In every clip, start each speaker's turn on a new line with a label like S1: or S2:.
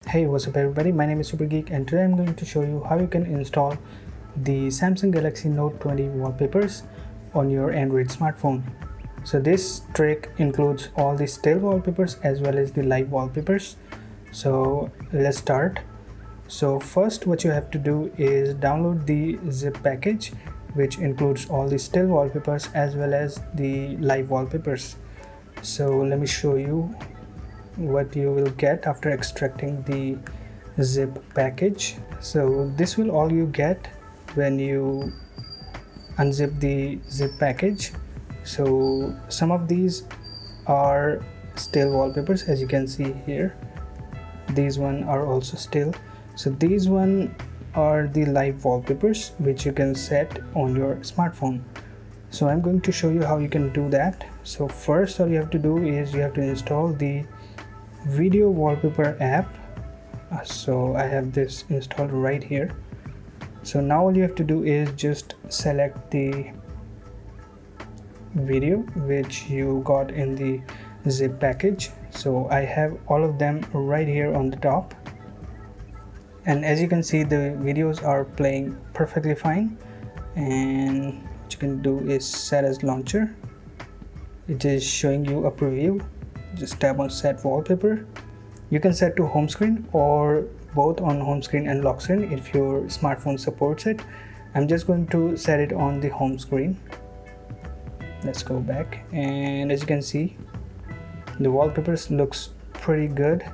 S1: Hey, what's up everybody, my name is Supergeek and today I'm going to show you how you can install the Samsung Galaxy Note 20 wallpapers on your Android smartphone. So this trick includes all the still wallpapers as well as the live wallpapers. So let's start. So first what you have to do is download the zip package, which includes all the still wallpapers as well as the live wallpapers. So let me show you what you will get after extracting the zip package. So this will all you get when you unzip the zip package. So some of these are still wallpapers, as you can see here. These one are also still. So these one are the live wallpapers which you can set on your smartphone. So I'm going to show you how you can do that. So first all you have to do is you have to install the video wallpaper app. So I have this installed right here. So now all you have to do is just select the video which you got in the zip package. So I have all of them right here on the top, and as you can see the videos are playing perfectly fine. And what you can do is set as launcher. It is showing you a preview. Just tap on set wallpaper. You can set to home screen or both on home screen and lock screen if your smartphone supports it. I'm just going to set it on the home screen. Let's go back, and as you can see the wallpapers looks pretty good,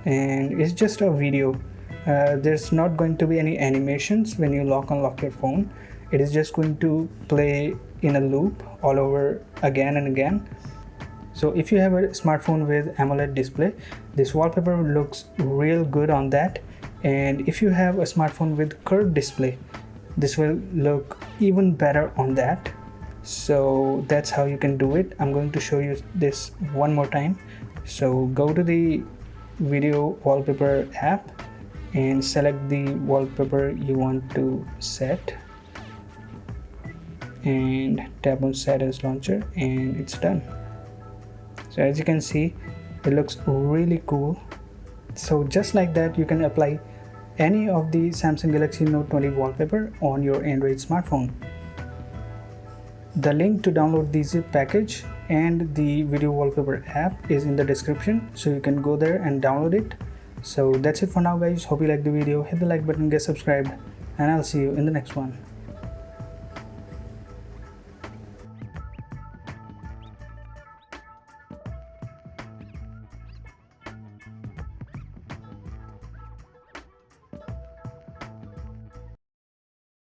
S1: and it's just a video. There's not going to be any animations when you lock unlock your phone. It is just going to play in a loop all over again and again. So if you have a smartphone with AMOLED display, this wallpaper looks real good on that. And if you have a smartphone with curved display, this will look even better on that. So that's how you can do it. I'm going to show you this one more time. So go to the video wallpaper app and select the wallpaper you want to set, and tap on set as launcher, and it's done. So as you can see, it looks really cool. So just like that, you can apply any of the Samsung Galaxy Note 20 wallpaper on your Android smartphone. The link to download the zip package and the video wallpaper app is in the description, so you can go there and download it. So that's it for now guys. Hope you liked the video. Hit the like button, get subscribed, and I'll see you in the next one.